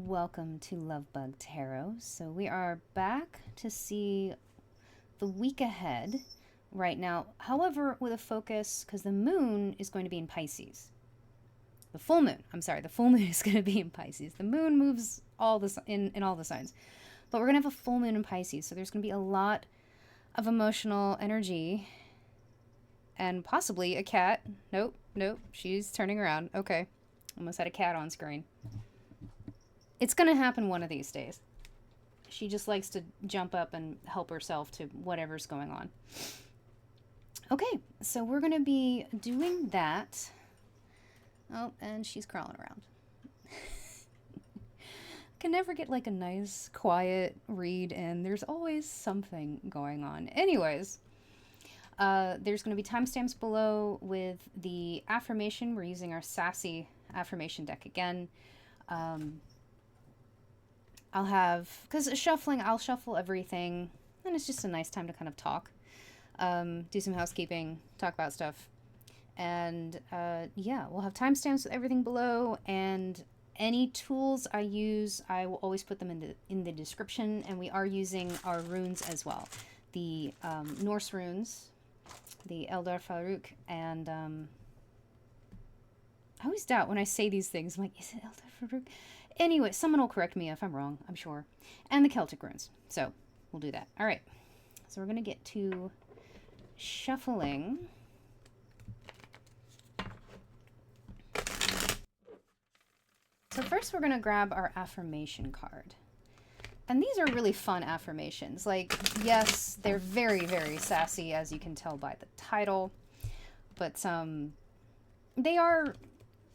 welcome to Lovebug Tarot. So we are back to see the week ahead right now. However, with a focus, because the moon is going to be in Pisces. The full moon is going to be in Pisces. The moon moves in all the signs. But we're going to have a full moon in Pisces, so there's going to be a lot of emotional energy and possibly a cat. Nope, she's turning around. Okay, almost had a cat on screen. It's going to happen one of these days. She just likes to jump up and help herself to whatever's going on. Okay, so we're going to be doing that. Oh, and she's crawling around. Can never get like a nice, quiet read, and there's always something going on. Anyways, there's going to be timestamps below with the affirmation. We're using our sassy affirmation deck again. I'll shuffle everything, and it's just a nice time to kind of talk, do some housekeeping, talk about stuff, and yeah, we'll have timestamps with everything below, and any tools I use, I will always put them in the description, and we are using our runes as well, the Norse runes, the Eldar Farouk, and I always doubt when I say these things, I'm like, is it Eldar Farouk? Anyway, someone will correct me if I'm wrong, I'm sure. And the Celtic runes. So, we'll do that. All right. So, we're going to get to shuffling. So, first we're going to grab our affirmation card. And these are really fun affirmations. Like, yes, they're very, very sassy, as you can tell by the title. But they are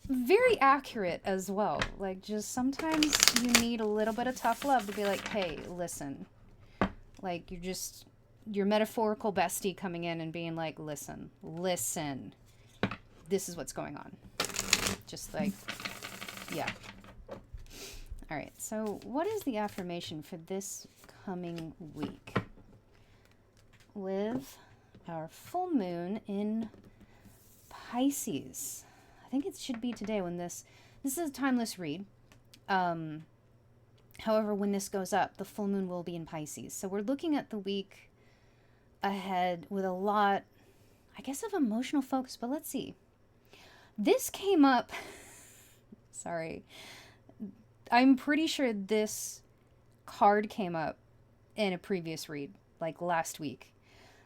very accurate as well. Like, just sometimes you need a little bit of tough love to be like, hey, listen. Like, your metaphorical bestie coming in and being like, listen. This is what's going on. Just like, yeah. All right, so what is the affirmation for this coming week? With our full moon in Pisces. I think it should be today when this is a timeless read. However, when this goes up, the full moon will be in Pisces. So we're looking at the week ahead with a lot, I guess, of emotional focus, but let's see. This came up, sorry, I'm pretty sure this card came up in a previous read, like last week.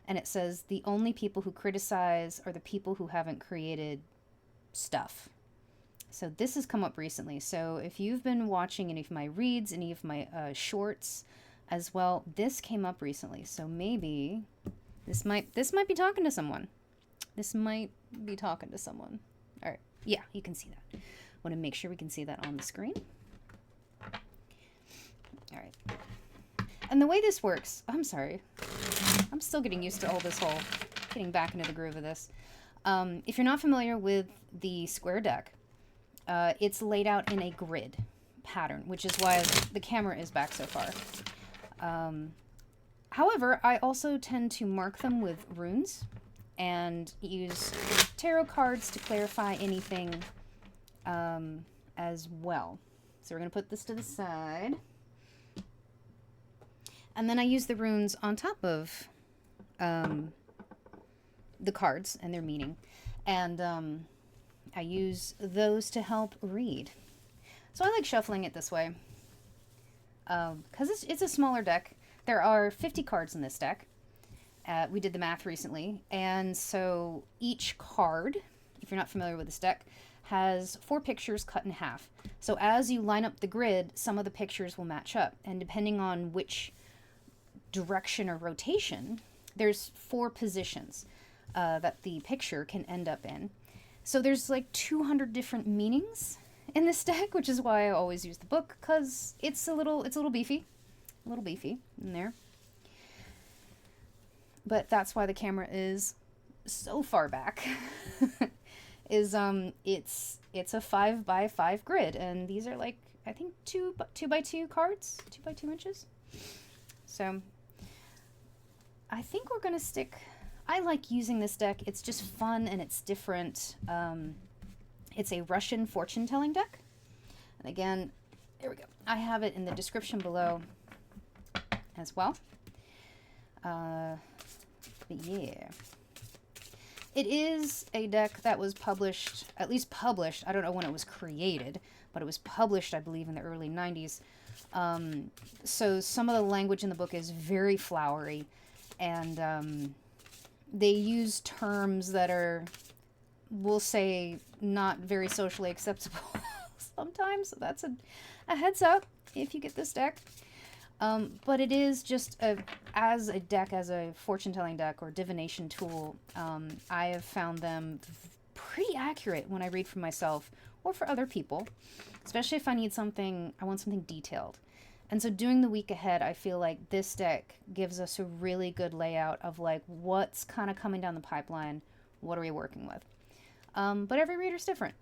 And it says, the only people who criticize are the people who haven't created stuff. So this has come up recently. So if you've been watching any of my reads, any of my shorts as well, this came up recently. So maybe this might be talking to someone. This might be talking to someone. All right. Yeah, you can see that. Want to make sure we can see that on the screen. All right. And the way this works, I'm sorry. I'm still getting used to all this whole getting back into the groove of this. If you're not familiar with the square deck, it's laid out in a grid pattern, which is why the camera is back so far. However, I also tend to mark them with runes and use tarot cards to clarify anything as well. So we're going to put this to the side. And then I use the runes on top of the cards and their meaning, and I use those to help read. So I like shuffling it this way because it's a smaller deck. There are 50 cards in this deck. We did the math recently, and so each card, if you're not familiar with this deck, has 4 pictures cut in half. So as you line up the grid, some of the pictures will match up, and depending on which direction or rotation, there's 4 positions that the picture can end up in. So there's like 200 different meanings in this deck, which is why I always use the book, because it's a little beefy. A little beefy in there. But that's why the camera is so far back. It's a 5x5 grid, and these are like, I think 2x2 cards, 2x2 inches. So I think we're gonna stick. I like using this deck. It's just fun and it's different. It's a Russian fortune-telling deck. And again, There we go. I have it in the description below as well. But yeah. It is a deck that was published, at least published, I don't know when it was created, but it was published, I believe, in the early 90s. So some of the language in the book is very flowery, and they use terms that are, we'll say, not very socially acceptable sometimes. So that's a heads up if you get this deck. But it is just as a deck, as a fortune-telling deck or divination tool, I have found them pretty accurate when I read for myself or for other people, especially if I need something, I want something detailed. And so doing the week ahead, I feel like this deck gives us a really good layout of like what's kind of coming down the pipeline, what are we working with. But every reader's different.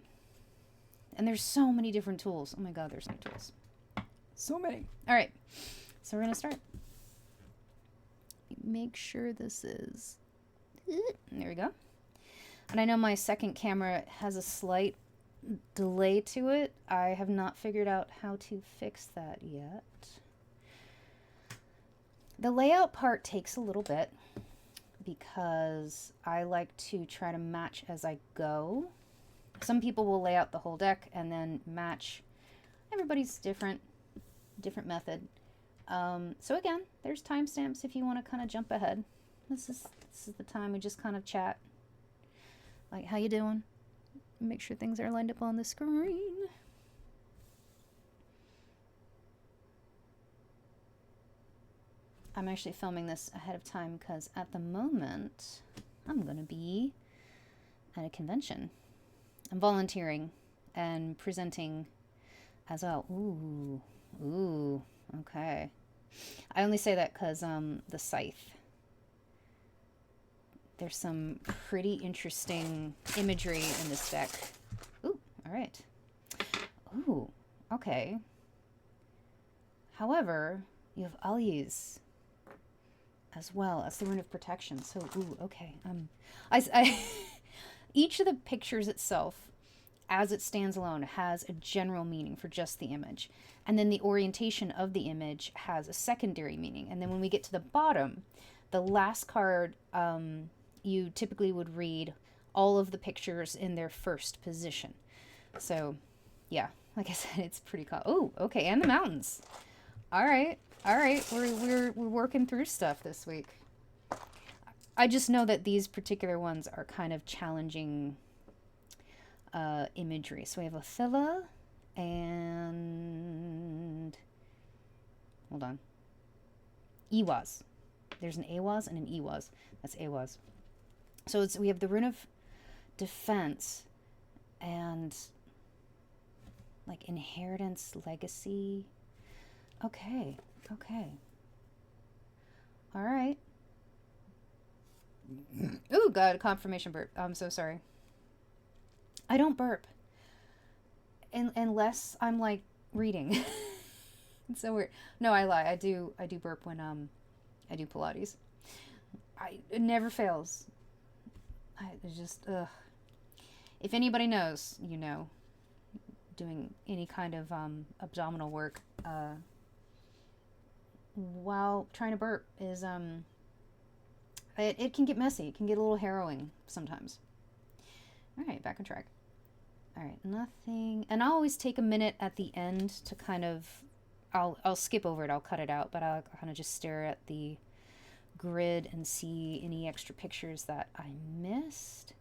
And there's so many different tools. Oh my God, there's so many tools. So many. All right. So we're going to start. Make sure this is... There we go. And I know my second camera has a slight delay to it. I have not figured out how to fix that yet. The layout part takes a little bit because I like to try to match as I go. Some people will lay out the whole deck and then match. Everybody's different method. So again, there's timestamps if you want to kind of jump ahead. This is the time we just kind of chat. Like, how you doing? Make sure things are lined up on the screen. I'm actually filming this ahead of time because at the moment I'm going to be at a convention. I'm volunteering and presenting as well. Ooh, okay. I only say that because the scythe. There's some pretty interesting imagery in this deck. Ooh, all right. Ooh, okay. However, you have allies as well as the rune of protection. So, ooh, okay. Each of the pictures itself, as it stands alone, has a general meaning for just the image. And then the orientation of the image has a secondary meaning. And then when we get to the bottom, the last card, you typically would read all of the pictures in their first position. So, yeah, like I said, it's pretty cool. Oh, okay, and the mountains. All right, we're working through stuff this week. I just know that these particular ones are kind of challenging imagery. So we have Othella and hold on, Ewaz. There's an Awaz and an Ewaz. That's Awaz. So we have the rune of defense and like inheritance, legacy. Okay. All right. Ooh, God, confirmation burp. I'm so sorry. I don't burp unless I'm like reading. It's so weird. No, I lie. I do burp when I do Pilates. It never fails. It's just if anybody knows, you know, doing any kind of abdominal work while trying to burp is it can get messy. It can get a little harrowing sometimes. All right, back on track. All right, nothing. And I'll always take a minute at the end to kind of, I'll skip over it. I'll cut it out, but I'll kind of just stare at the grid and see any extra pictures that I missed.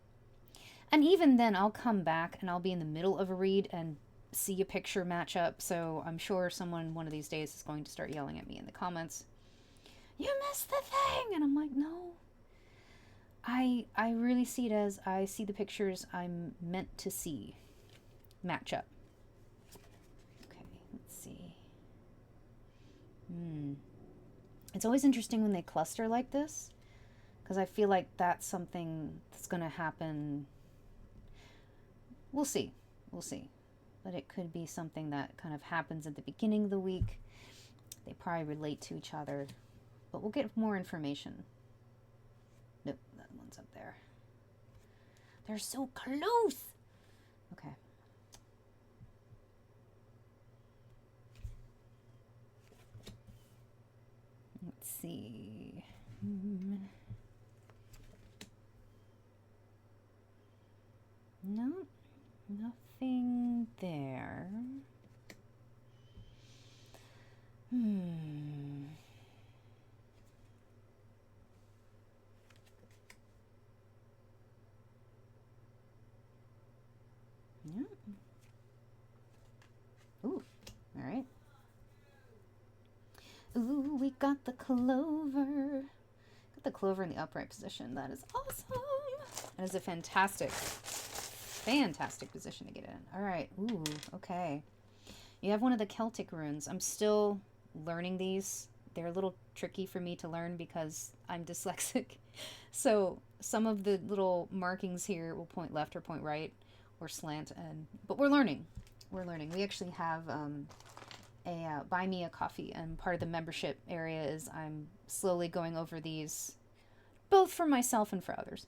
And even then, I'll come back and I'll be in the middle of a read and see a picture match up. So I'm sure someone one of these days is going to start yelling at me in the comments, "You missed the thing!" And I'm like, no. I really see it as I see the pictures I'm meant to see match up. Okay, let's see. It's always interesting when they cluster like this, because I feel like that's something that's going to happen. We'll see. But it could be something that kind of happens at the beginning of the week. They probably relate to each other, but we'll get more information. Nope, that one's up there. They're so close. Okay. see. No, nothing there. Yeah. Ooh, all right. Ooh, we got the clover. Got the clover in the upright position. That is awesome. That is a fantastic position to get in. All right. Ooh, okay. You have one of the Celtic runes. I'm still learning these. They're a little tricky for me to learn because I'm dyslexic. So some of the little markings here will point left or point right or slant, but we're learning. We're learning. We actually have buy me a coffee, and part of the membership area is I'm slowly going over these, both for myself and for others.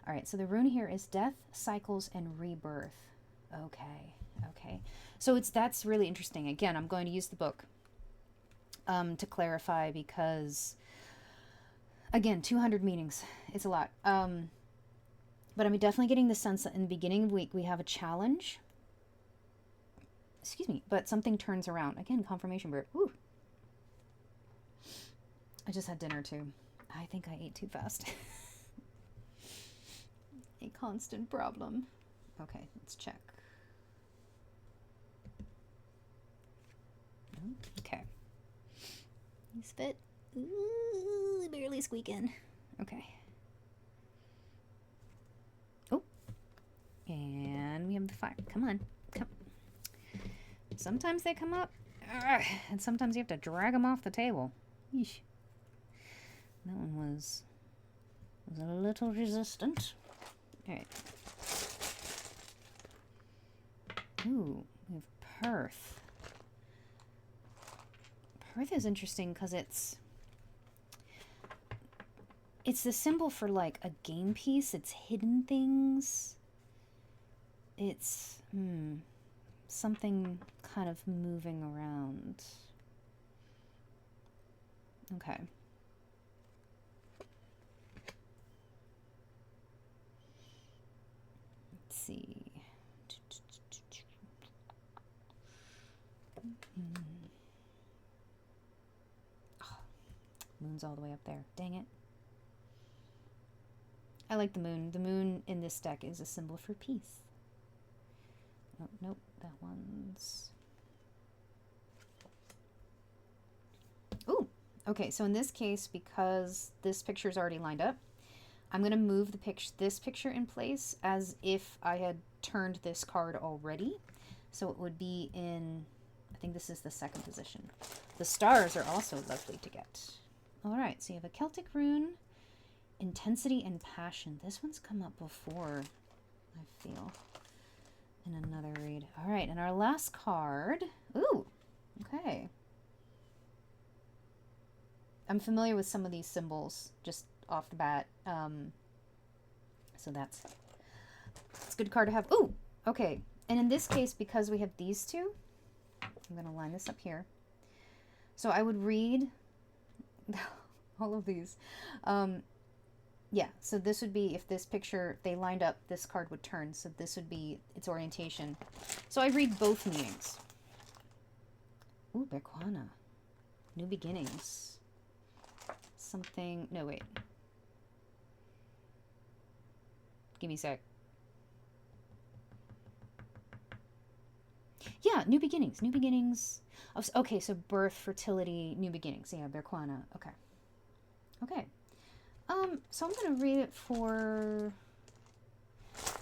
All right, so the rune here is death, cycles, and rebirth. Okay. So that's really interesting. Again, I'm going to use the book to clarify because, again, 200 meanings. It's a lot. But I'm definitely getting the sense that in the beginning of the week we have a challenge. Excuse me, but something turns around. Again, confirmation bird. Woo. I just had dinner too. I think I ate too fast. A constant problem. Okay, let's check. Okay. You spit. Ooh, barely squeaking. Okay. Oh. And we have the fire. Come on. Come. Sometimes they come up, and sometimes you have to drag them off the table. Yeesh. That one was a little resistant. All right. Ooh, we have Perth. Perth is interesting because it's the symbol for like a game piece. It's hidden things. It's something kind of moving around. Okay. Let's see. Oh, moon's all the way up there. Dang it. I like the moon. The moon in this deck is a symbol for peace. Oh, nope, that one's... Ooh, okay, so in this case, because this picture's already lined up, I'm going to move this picture in place as if I had turned this card already. So it would be in, I think this is the second position. The stars are also lovely to get. All right, so you have a Celtic rune, intensity and passion. This one's come up before, I feel, in another read. All right, and our last card. Ooh, okay. I'm familiar with some of these symbols just off the bat. So that's a good card to have. Ooh, okay. And in this case, because we have these two, I'm going to line this up here. So I would read all of these. Yeah, so this would be, if this picture, they lined up, this card would turn. So this would be its orientation. So I read both meanings. Ooh, Berquana. New beginnings. Something, no, wait. Give me a sec. Yeah, new beginnings. New beginnings. Oh, okay, so birth, fertility, new beginnings. Yeah, Berquana. Okay. Okay. So I'm going to read it for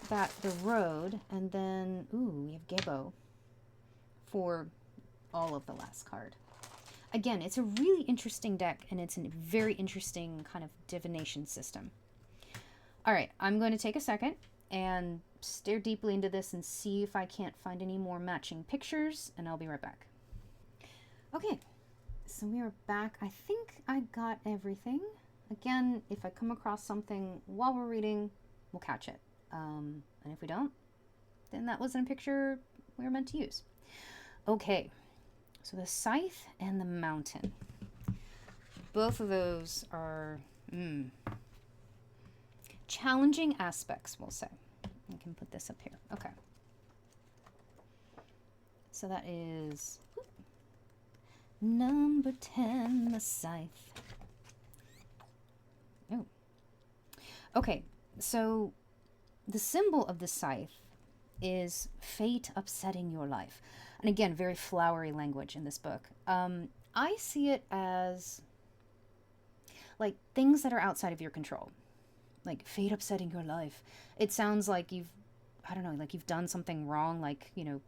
the road, and then, ooh, we have Gebo for all of the last card. Again, it's a really interesting deck, and it's a very interesting kind of divination system. All right, I'm going to take a second and stare deeply into this and see if I can't find any more matching pictures, and I'll be right back. Okay, so we are back. I think I got everything. Again, if I come across something while we're reading, we'll catch it. And if we don't, then that wasn't a picture we were meant to use. Okay, so the scythe and the mountain. both of those are challenging aspects, we'll say. I can put this up here. Okay. So that is number 10, the scythe. Oh. Okay, so the symbol of the scythe is fate upsetting your life. And again, very flowery language in this book. I see it as like things that are outside of your control. Like fate upsetting your life. It sounds like you've, I don't know, like you've done something wrong. Like, you know,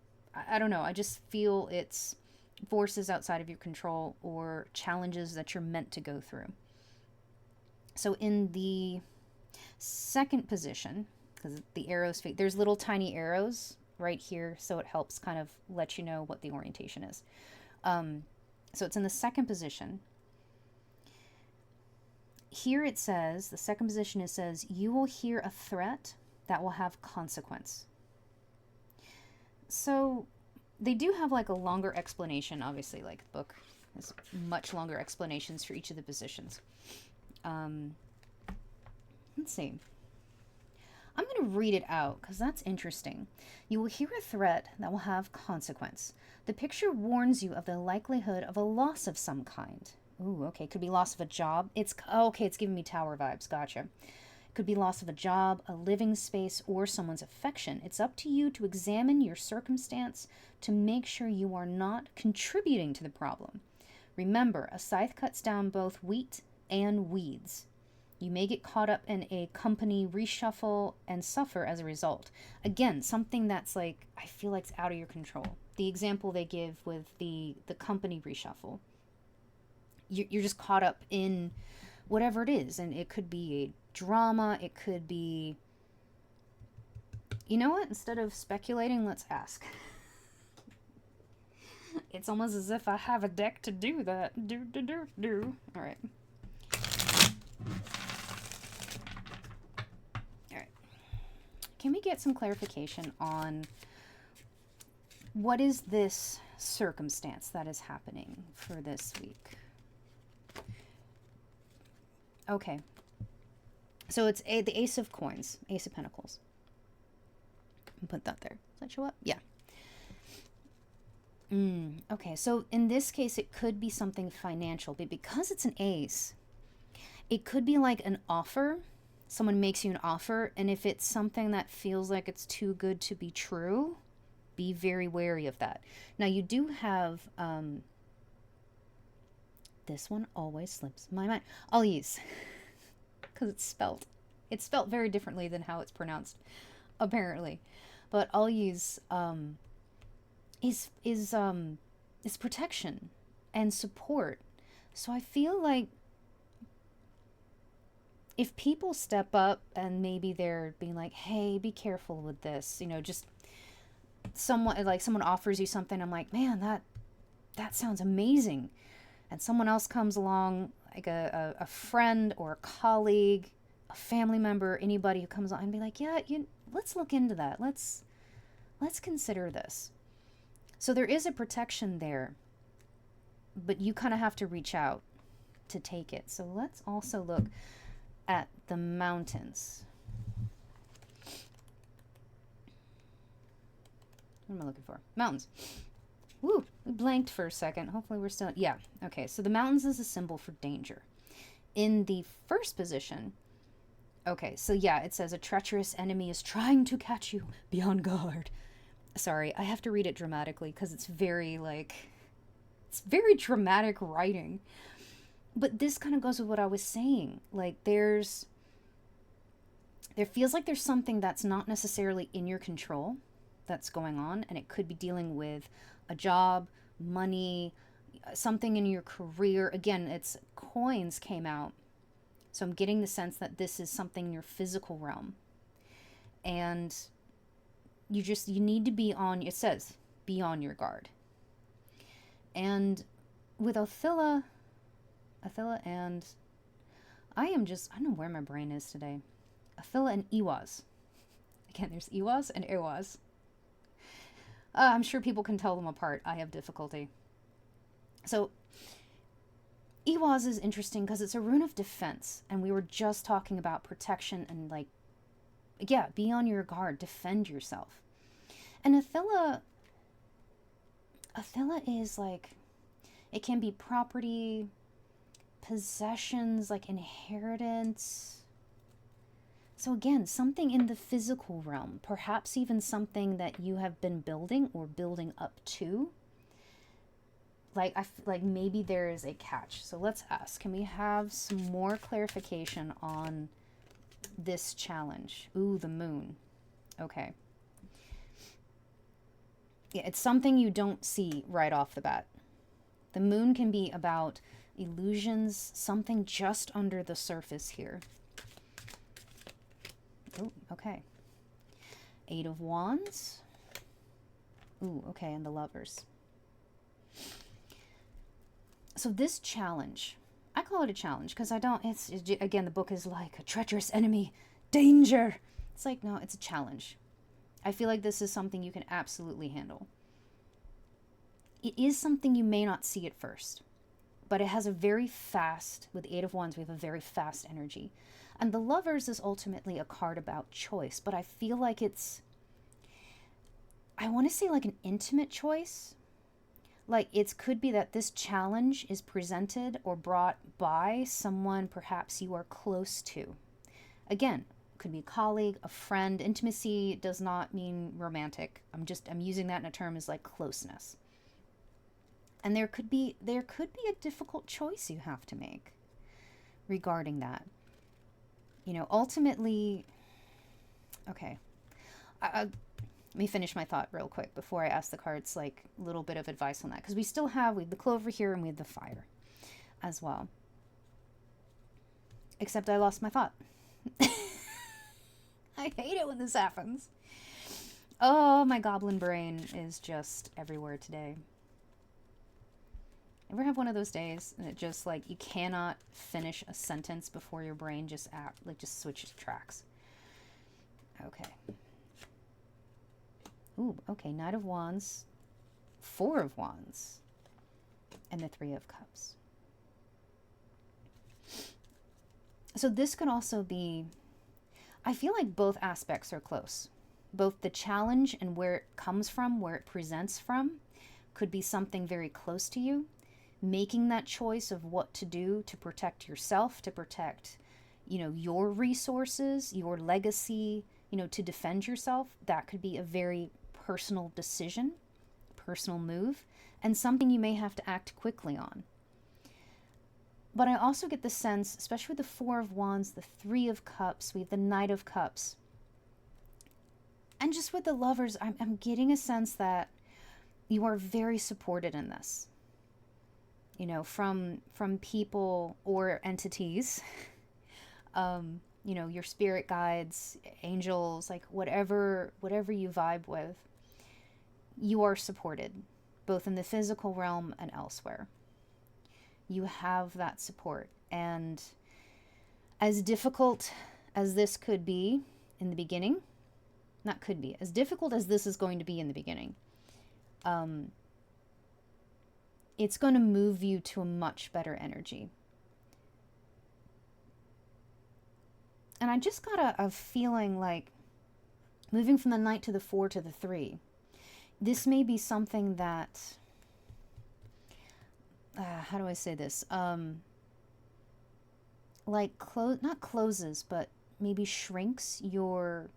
I don't know. I just feel it's forces outside of your control or challenges that you're meant to go through. So in the second position, because the arrows, there's little tiny arrows right here, so it helps kind of let you know what the orientation is. So it's in the second position. Here it says, the second position, it says, you will hear a threat that will have consequence. So they do have like a longer explanation, obviously, like the book has much longer explanations for each of the positions. Let's see. I'm going to read it out because that's interesting. You will hear a threat that will have consequence. The picture warns you of the likelihood of a loss of some kind. Ooh, okay. Could be loss of a job. It's giving me tower vibes. Gotcha. Could be loss of a job, a living space, or someone's affection. It's up to you to examine your circumstance to make sure you are not contributing to the problem. Remember, a scythe cuts down both wheat and weeds. You may get caught up in a company reshuffle and suffer as a result. Again, something that's like, I feel like it's out of your control. The example they give with the company reshuffle. You're just caught up in whatever it is. And it could be a drama. It could be... You know what? Instead of speculating, let's ask. It's almost as if I have a deck to do that. All right. Can we get some clarification on what is this circumstance that is happening for this week? Okay. So it's the Ace of Coins, Ace of Pentacles. Put that there. Does that show up? Yeah. Okay, so in this case, it could be something financial, but because it's an ace, it could be like an offer. Someone makes you an offer, and if it's something that feels like it's too good to be true, be very wary of that. Now, you do have, this one always slips my mind. I'll use, because it's spelt very differently than how it's pronounced, apparently. But I'll use, is protection and support. So I feel like if people step up and maybe they're being like, hey, be careful with this, you know, just someone offers you something, I'm like, man, that sounds amazing. And someone else comes along, like a friend or a colleague, a family member, anybody who comes on and be like, yeah, let's look into that. Let's consider this. So there is a protection there, but you kind of have to reach out to take it. So let's also look at the mountains. What am I looking for? Mountains. Woo, we blanked for a second. Hopefully we're still... Yeah, okay. So the mountains is a symbol for danger. In the first position... Okay, so yeah, it says a treacherous enemy is trying to catch you. Be on guard. Sorry, I have to read it dramatically because it's very, like... It's very dramatic writing. But this kind of goes with what I was saying. Like, there feels like there's something that's not necessarily in your control that's going on, and it could be dealing with a job, money, something in your career. Again, it's coins came out, so I'm getting the sense that this is something in your physical realm, and you need to be on, it says, be on your guard. And with Othilla and I don't know where my brain is today. Othilla and Iwaz. Again, there's Iwaz and Iwaz. I'm sure people can tell them apart. I have difficulty. So, Ewaz is interesting because it's a rune of defense, and we were just talking about protection and, like, yeah, be on your guard, defend yourself. And Athila is like, it can be property, possessions, like inheritance. So again, something in the physical realm, perhaps even something that you have been building or building up to. Like, like maybe there is a catch. So let's ask, can we have some more clarification on this challenge? Ooh, the moon. Okay. Yeah, it's something you don't see right off the bat. The moon can be about illusions, something just under the surface here. Ooh, okay. 8 of Wands. Ooh, okay, and the Lovers. So this challenge, I call it a challenge because it's, again, the book is like a treacherous enemy, danger. It's like, no, it's a challenge. I feel like this is something you can absolutely handle. It is something you may not see at first, but it has a very fast, with 8 of Wands, we have a very fast energy. And the Lovers is ultimately a card about choice, but I feel like it's, I want to say like an intimate choice. Like, it could be that this challenge is presented or brought by someone perhaps you are close to. Again, could be a colleague, a friend. Intimacy does not mean romantic. I'm using that in a term as like closeness. And there could be a difficult choice you have to make regarding that. You know, ultimately, okay. Let me finish my thought real quick before I ask the cards like a little bit of advice on that. Because we have the Clover here and we have the Fire as well. Except I lost my thought. I hate it when this happens. Oh, my goblin brain is just everywhere today. Ever have one of those days and it just like you cannot finish a sentence before your brain just switches tracks? Okay. Ooh, okay, Knight of Wands, 4 of Wands, and the 3 of Cups. So this could also be, I feel like both aspects are close. Both the challenge and where it comes from, where it presents from, could be something very close to you. Making that choice of what to do to protect yourself, to protect, your resources, your legacy, to defend yourself, that could be a very personal decision, personal move, and something you may have to act quickly on. But I also get the sense, especially with the 4 of Wands, the 3 of Cups, we have the Knight of Cups, and just with the Lovers, I'm getting a sense that you are very supported in this. From people or entities, your spirit guides, angels, like whatever you vibe with, you are supported, both in the physical realm and elsewhere. You have that support. And as difficult as this could be in the beginning, as difficult as this is going to be in the beginning, it's going to move you to a much better energy. And I just got a feeling like moving from the Knight to the 4 to the 3, this may be something that, how do I say this? Not closes, but maybe shrinks your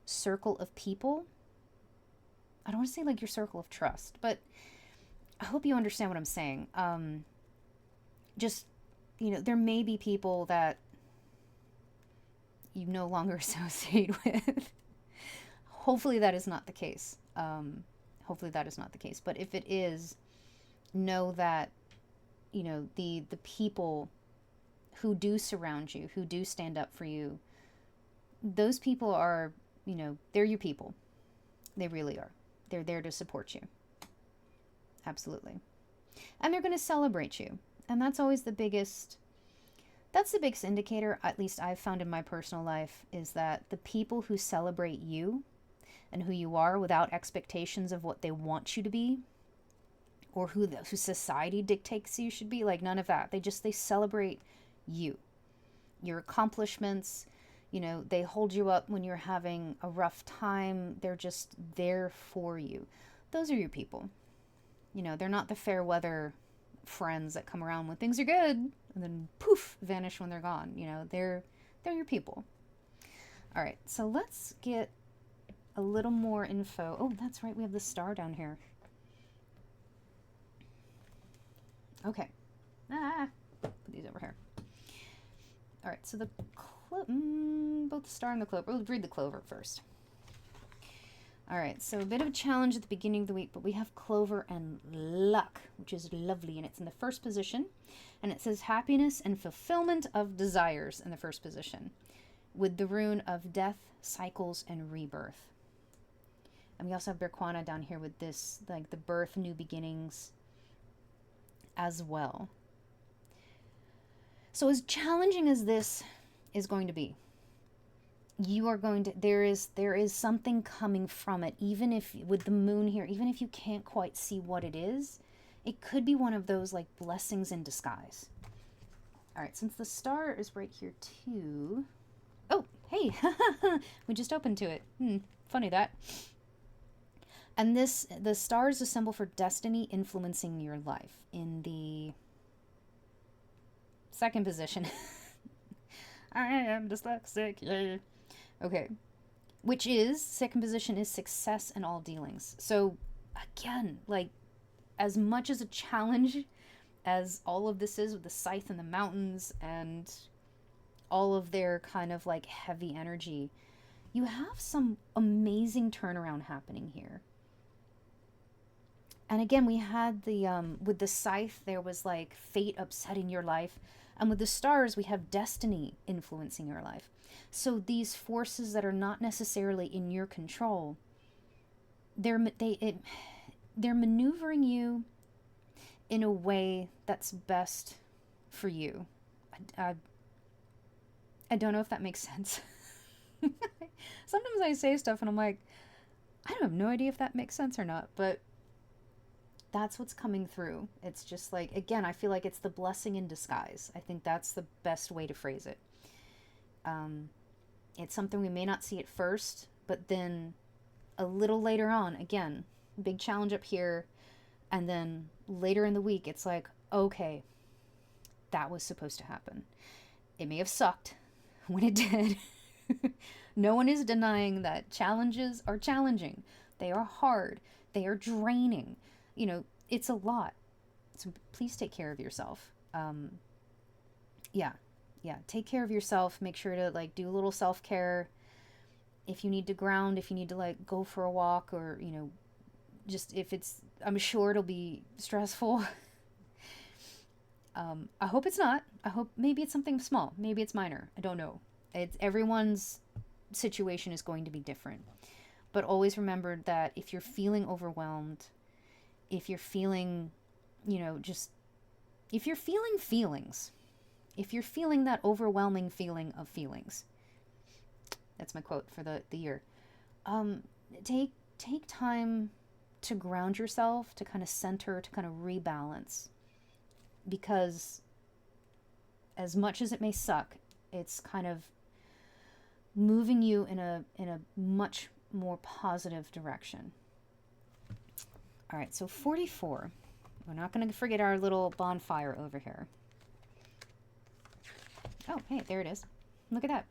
circle of people. I don't want to say like your circle of trust, but I hope you understand what I'm saying. There may be people that you no longer associate with. Hopefully that is not the case. But if it is, know that, the people who do surround you, who do stand up for you, those people are, they're your people. They really are. They're there to support you. Absolutely. And they're going to celebrate you. And that's always the biggest indicator, at least I've found in my personal life, is that the people who celebrate you and who you are without expectations of what they want you to be or who society dictates you should be. Like, none of that. They celebrate you, your accomplishments. You know, they hold you up when you're having a rough time. They're just there for you. Those are your people. You know, they're not the fair weather friends that come around when things are good and then poof, vanish when they're gone. You know, they're your people. All right, so let's get a little more info. Oh, that's right, we have the star down here. Okay. Put these over here. All right, so the both the star and the clover. We'll read the clover first. All right, so a bit of a challenge at the beginning of the week, but we have clover and luck, which is lovely, and it's in the first position. And it says happiness and fulfillment of desires in the first position, with the rune of death, cycles, and rebirth. And we also have Berquana down here with this, like the birth, new beginnings as well. So as challenging as this is going to be, you are going to, there is something coming from it, even if with the moon here, even if you can't quite see what it is, it could be one of those like blessings in disguise. All right, since the star is right here too. Oh, hey, we just opened to it. Funny that. And the star is a symbol for destiny influencing your life in the second position. I am dyslexic, yay. Okay, which is, second position is success in all dealings. So again, like, as much as a challenge as all of this is with the scythe and the mountains and all of their kind of like heavy energy, you have some amazing turnaround happening here. And again, we had the, with the scythe, there was like fate upsetting your life. And with the stars, we have destiny influencing your life. So these forces that are not necessarily in your control, they're maneuvering you in a way that's best for you. I don't know if that makes sense. Sometimes I say stuff and I'm like, I have no idea if that makes sense or not, but that's what's coming through. It's just like, again, I feel like it's the blessing in disguise. I think that's the best way to phrase it. It's something we may not see at first, but then a little later on, again, big challenge up here, and then later in the week, it's like, okay, that was supposed to happen. It may have sucked when it did. No one is denying that challenges are challenging. They are hard. They are draining. You know, it's a lot. So please take care of yourself. Yeah, take care of yourself. Make sure to like do a little self-care. If you need to ground, if you need to like go for a walk, or, you know, just if it's, I'm sure it'll be stressful. I hope it's not. I hope maybe it's something small. Maybe it's minor. I don't know. It's everyone's situation is going to be different. But always remember that if you're feeling overwhelmed, if you're feeling, you know, just, if you're feeling feelings, if you're feeling that overwhelming feeling of feelings, that's my quote for the year, take time to ground yourself, to kind of center, to kind of rebalance. Because as much as it may suck, it's kind of moving you in a much more positive direction. All right, so 44. We're not going to forget our little bonfire over here. Oh, hey, there it is. Look at that.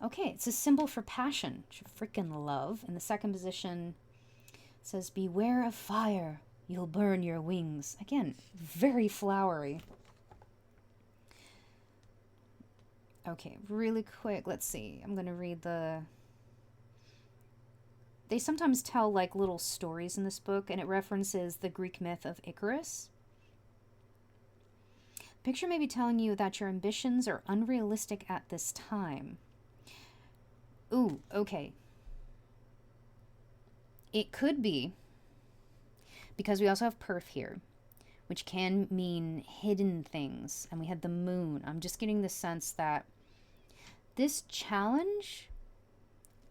Okay, it's a symbol for passion, which I freaking love. In the second position, it says, beware of fire. You'll burn your wings. Again, very flowery. Okay, really quick, let's see. I'm going to read the... They sometimes tell like little stories in this book, and it references the Greek myth of Icarus. Picture may be telling you that your ambitions are unrealistic at this time. Ooh, okay. It could be, because we also have Perth here, which can mean hidden things, and we had the moon. I'm just getting the sense that this challenge,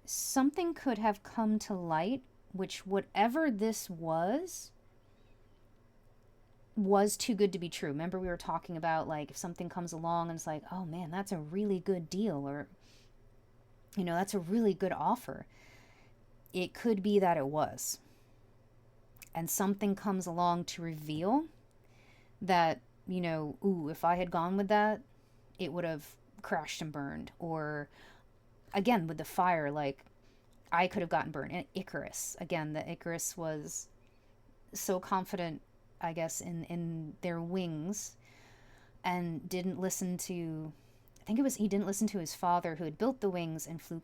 something could have come to light, which whatever this was, was too good to be true. Remember we were talking about, like, if something comes along and it's like, oh man, that's a really good deal, or, you know, that's a really good offer. It could be that it was. And something comes along to reveal that, you know, ooh, if I had gone with that, it would have crashed and burned. Or, again, with the fire, like, I could have gotten burned. And Icarus, again, the Icarus was so confident, I guess, in their wings, and didn't listen to, I think it was, he didn't listen to his father who had built the wings, and flew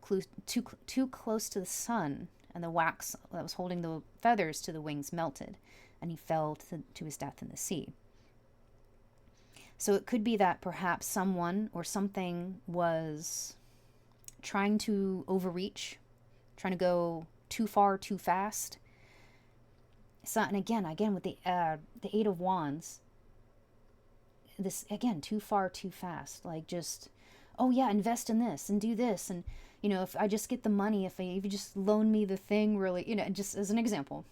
too close to the sun, and the wax that was holding the feathers to the wings melted, and he fell to his death in the sea. So it could be that perhaps someone or something was trying to overreach, trying to go too far too fast. So, and again with the Eight of Wands, this again, too far too fast, like, just, oh yeah, invest in this and do this, and, you know, if I just get the money, if you just loan me the thing, really, you know, just as an example,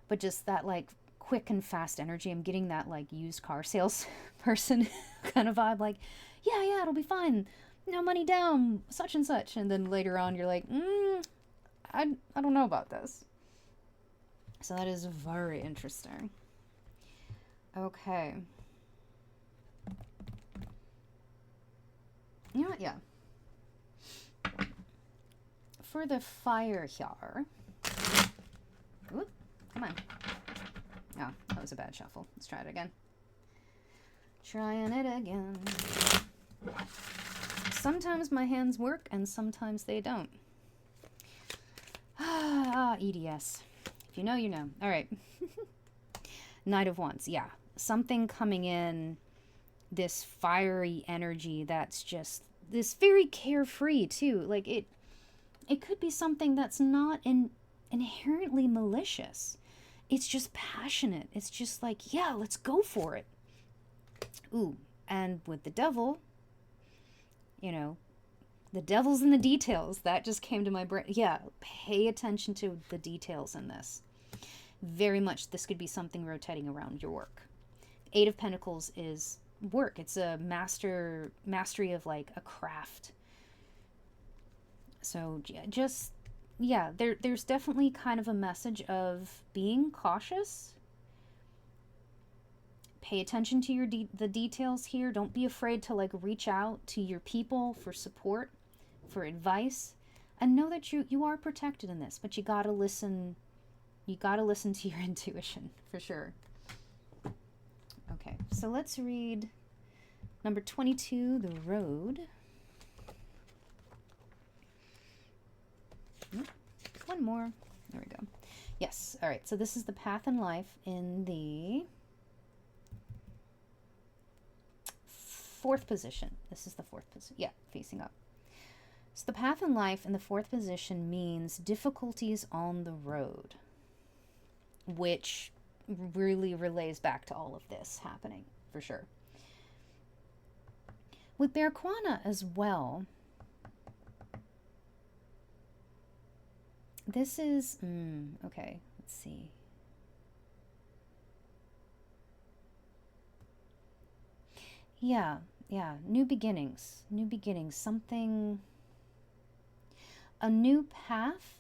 but just that, like, quick and fast energy. I'm getting that, like, used car sales person kind of vibe, like, yeah, it'll be fine, no money down, such and such, and then later on you're like, I don't know about this. So that is very interesting. Okay. You know what? Yeah. For the fire here. Oop, come on. Oh, that was a bad shuffle. Let's try it again. Trying it again. Sometimes my hands work and sometimes they don't. EDS. If you know, you know. All right. Knight of Wands. Yeah. Something coming in, this fiery energy that's just this very carefree too. Like, it could be something that's not inherently malicious. It's just passionate. It's just like, yeah, let's go for it. Ooh, and with the devil, you know, the devil's in the details. That just came to my brain. Yeah, pay attention to the details in this. Very much, this could be something rotating around your work. Eight of Pentacles is work. It's a mastery of, like, a craft. So just, yeah, there's definitely kind of a message of being cautious. Pay attention to the details here. Don't be afraid to, like, reach out to your people for support, for advice, and know that you are protected in this, but you gotta listen. You gotta listen to your intuition, for sure. Okay, so let's read number 22, The Road. One more. There we go. Yes, all right, so this is the path in life in the fourth position. This is the fourth position. Yeah, facing up. So the path in life in the fourth position means difficulties on the road, which really relays back to all of this happening, for sure. With Barquana as well, this is, okay, let's see. Yeah, new beginnings, something, a new path.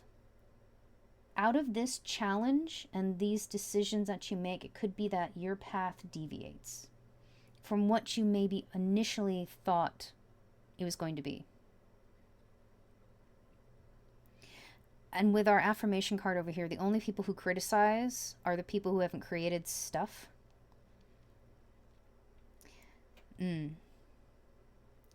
Out of this challenge and these decisions that you make, it could be that your path deviates from what you maybe initially thought it was going to be. And with our affirmation card over here, the only people who criticize are the people who haven't created stuff. And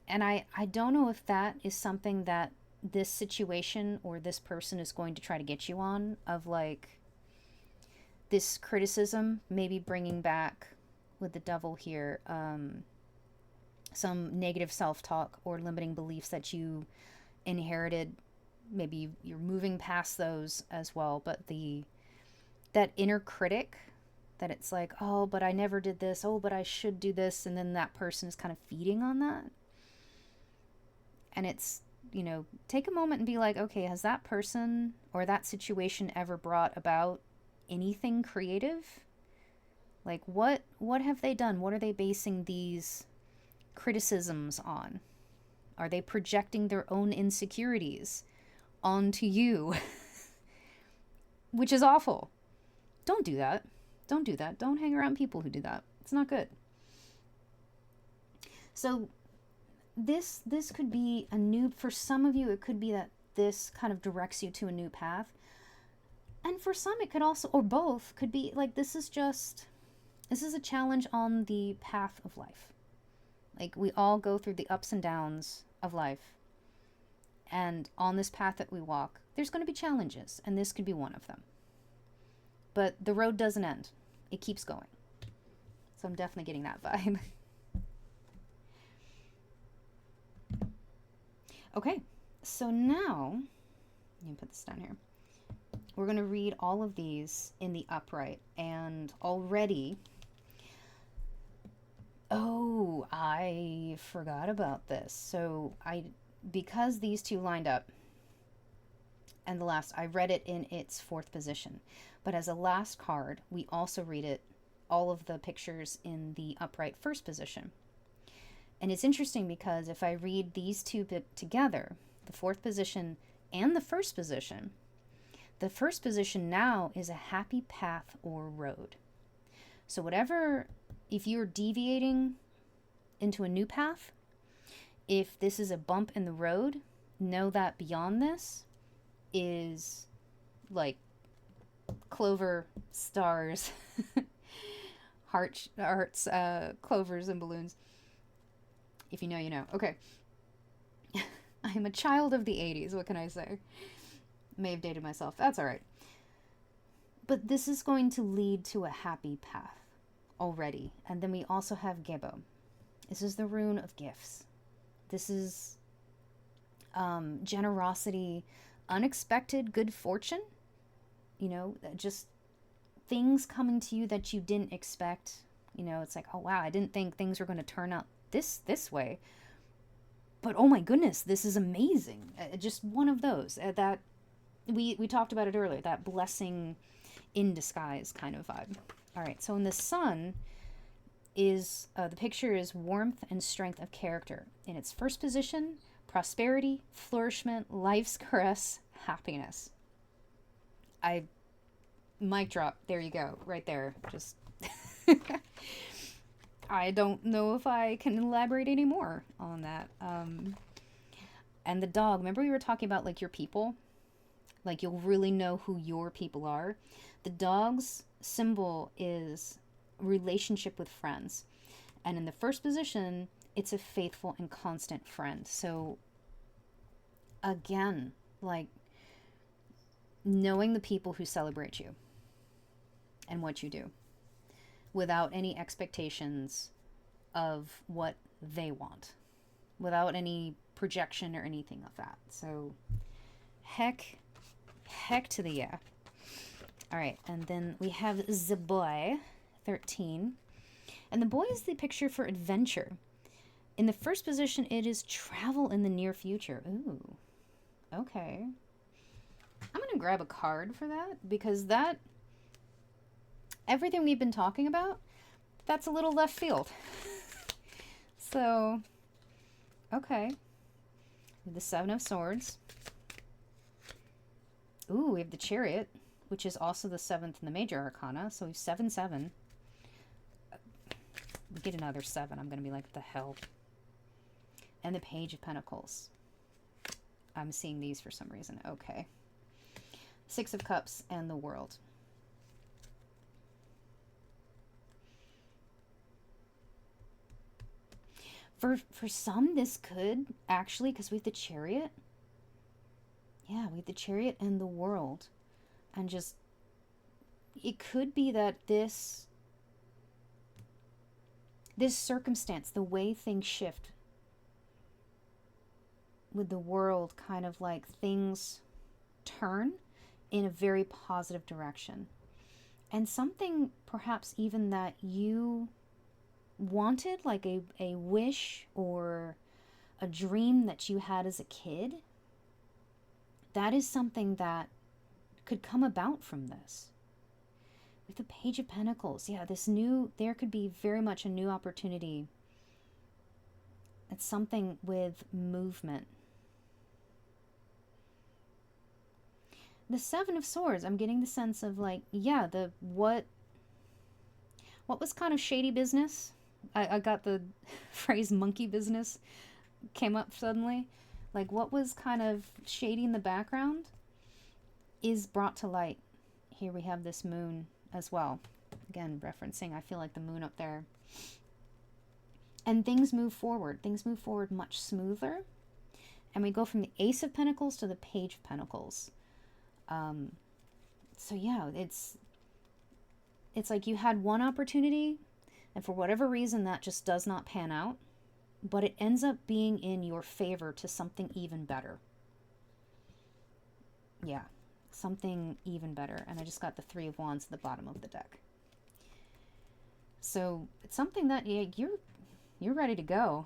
I don't know if that is something that this situation or this person is going to try to get you on, of, like, this criticism, maybe bringing back, with the devil here, some negative self-talk or limiting beliefs that you inherited. Maybe you're moving past those as well, but that inner critic, that it's like, oh, but I never did this, oh, but I should do this, and then that person is kind of feeding on that. And it's, you know, take a moment and be like, okay, has that person or that situation ever brought about anything creative? Like, what have they done? What are they basing these criticisms on? Are they projecting their own insecurities onto you? Which is awful. Don't do that. Don't do that. Don't hang around people who do that. It's not good. So this could be a new, for some of you, it could be that this kind of directs you to a new path. And for some, it could also, or both, could be like, this is a challenge on the path of life. Like, we all go through the ups and downs of life. And on this path that we walk, there's going to be challenges, and this could be one of them. But the road doesn't end. It keeps going. So I'm definitely getting that vibe. Okay, so now, let me put this down here. We're going to read all of these in the upright, and already, oh, I forgot about this. So because these two lined up, and the last, I read it in its fourth position. But as a last card, we also read it, all of the pictures in the upright first position. And it's interesting because if I read these two together, the fourth position and the first position now is a happy path or road. So whatever, if you're deviating into a new path, if this is a bump in the road, know that beyond this is like clover, stars, hearts, clovers, and balloons. If you know, you know. Okay. I'm a child of the 80s. What can I say? May have dated myself. That's all right. But this is going to lead to a happy path already. And then we also have Gebo. This is the rune of gifts. This is generosity, unexpected good fortune. You know, just things coming to you that you didn't expect. You know, it's like, oh wow, I didn't think things were going to turn out this way. But oh my goodness, this is amazing. Just one of those that we talked about it earlier, that blessing in disguise kind of vibe. All right, so in the sun is, the picture is warmth and strength of character. In its first position, prosperity, flourishment, life's caress, happiness. Mic drop. There you go. Right there. Just I don't know if I can elaborate any more on that. And the dog, remember we were talking about like your people? Like you'll really know who your people are. The dog's symbol is relationship with friends. And in the first position, it's a faithful and constant friend. So again, like knowing the people who celebrate you and what you do without any expectations of what they want, without any projection or anything of that. So heck to the yeah. All right, and then we have the boy, 13. And the boy is the picture for adventure. In the first position, it is travel in the near future. Ooh, okay. I'm going to grab a card for that, because that, everything we've been talking about, that's a little left field. So, okay. The Seven of Swords. Ooh, we have the Chariot, which is also the 7th in the Major Arcana. So we have 7-7. We get another 7. I'm going to be like, what the hell? And the Page of Pentacles. I'm seeing these for some reason. Okay. 6 of Cups and the World. For some, this could actually, because we have the Chariot. Yeah, we have the Chariot and the World. And just, it could be that this circumstance, the way things shift with the world, kind of like things turn in a very positive direction. And something perhaps even that you wanted, like a wish or a dream that you had as a kid, that is something that could come about from this. with the Page of Pentacles. Yeah, there could be very much a new opportunity. It's something with movement. The Seven of Swords, I'm getting the sense of like, yeah, what was kind of shady business? I got the phrase monkey business came up suddenly. Like what was kind of shady in the background is brought to light. Here we have this moon as well. Again, referencing, I feel like the moon up there. And things move forward. Things move forward much smoother. And we go from the Ace of Pentacles to the Page of Pentacles. So yeah, it's like you had one opportunity, and for whatever reason that just does not pan out, but it ends up being in your favor to something even better. Yeah, something even better. And I just got the Three of Wands at the bottom of the deck. So it's something that, yeah, you're ready to go.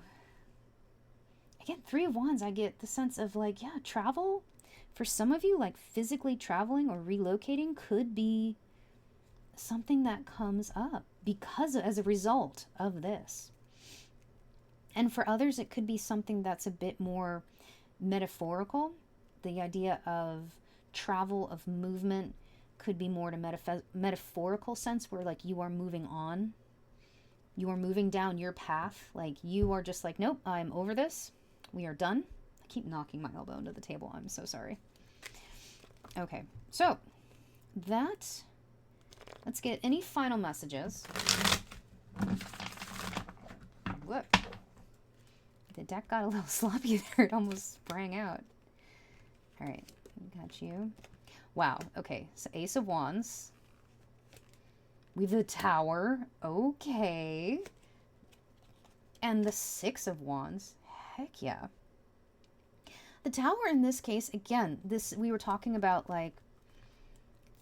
Again, Three of Wands, I get the sense of like, yeah, travel. For some of you, like physically traveling or relocating could be something that comes up as a result of this. And for others, it could be something that's a bit more metaphorical. The idea of travel, of movement, could be more to metaphorical sense, where like you are moving on. You are moving down your path. Like you are just like, nope, I'm over this. We are done. I keep knocking my elbow into the table. I'm so sorry. Okay, so let's get any final messages. Look, the deck got a little sloppy there. It almost sprang out. All right, got you. Wow, okay, so Ace of Wands. We have the Tower. Okay. And the Six of Wands. Heck yeah. The Tower in this case, again, we were talking about like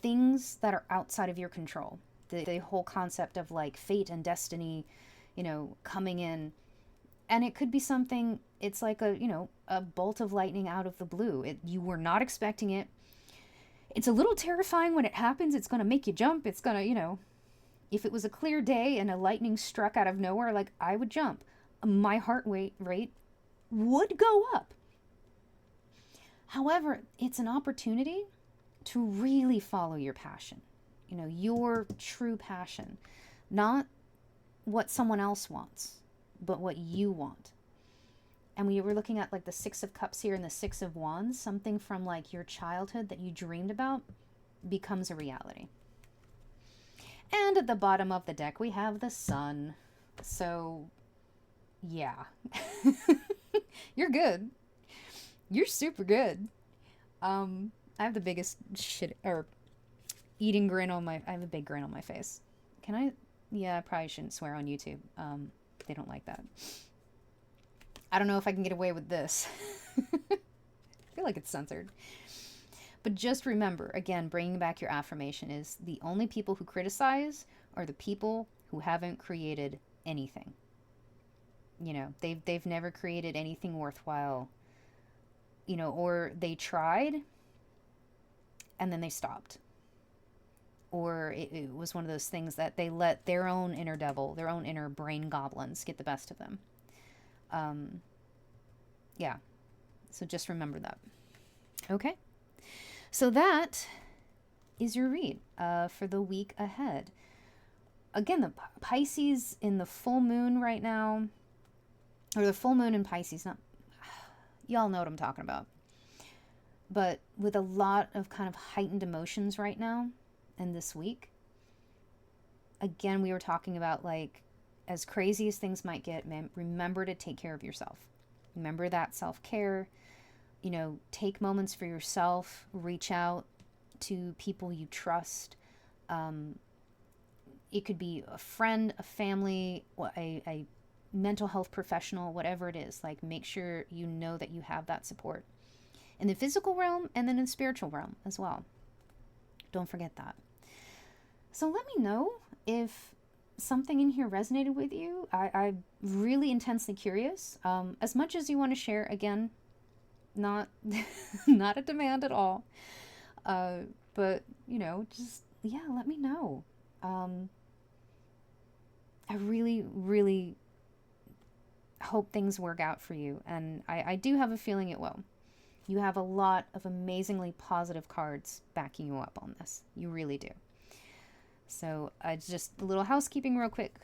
things that are outside of your control. The whole concept of like fate and destiny, coming in. And it could be something, it's like a bolt of lightning out of the blue. You were not expecting it. It's a little terrifying when it happens. It's going to make you jump. It's going to, if it was a clear day and a lightning struck out of nowhere, like I would jump. My heart rate would go up. However, it's an opportunity to really follow your passion, your true passion, not what someone else wants, but what you want. And we were looking at like the Six of Cups here and the Six of Wands, something from like your childhood that you dreamed about becomes a reality. And at the bottom of the deck, we have the Sun. So, yeah. You're good. You're super good. I have the biggest eating grin I have a big grin on my face. Yeah, I probably shouldn't swear on YouTube. They don't like that. I don't know if I can get away with this. I feel like it's censored. But just remember, again, bringing back your affirmation is the only people who criticize are the people who haven't created anything. They've never created anything worthwhile. Or they tried and then they stopped. Or it was one of those things that they let their own inner devil, their own inner brain goblins get the best of them. Yeah. So just remember that. Okay. So that is your read for the week ahead. Again, the Pisces in the full moon right now, or the full moon in Pisces, y'all know what I'm talking about. But with a lot of kind of heightened emotions right now and this week, again, we were talking about like, as crazy as things might get, remember to take care of yourself. Remember that self-care, take moments for yourself, reach out to people you trust. It could be a friend, a family, a mental health professional, whatever it is. Like, make sure you know that you have that support in the physical realm and then in the spiritual realm as well. Don't forget that. So let me know if something in here resonated with you. I'm really intensely curious. As much as you want to share, again, not not a demand at all. But, just, yeah, let me know. I really, really hope things work out for you. And I do have a feeling it will. You have a lot of amazingly positive cards backing you up on this. You really do. So just a little housekeeping real quick,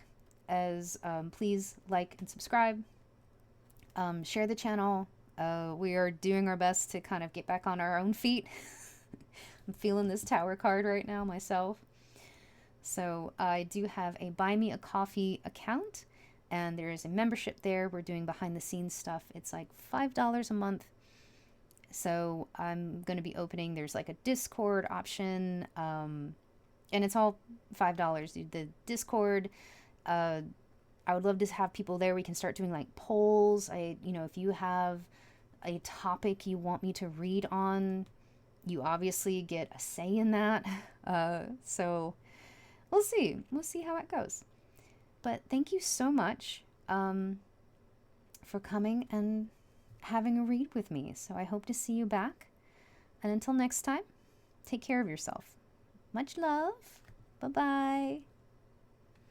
as please like and subscribe. Share the channel. We are doing our best to kind of get back on our own feet. I'm feeling this Tower card right now myself. So I do have a Buy Me a Coffee account, and there is a membership there. We're doing behind the scenes stuff. It's like $5 a month. So I'm going to be opening, there's like a Discord option, and it's all $5. The Discord, I would love to have people there. We can start doing like polls. If you have a topic you want me to read on, you obviously get a say in that. So we'll see. We'll see how it goes. But thank you so much for coming and having a read with me. So I hope to see you back. And until next time, take care of yourself. Much love. Bye-bye.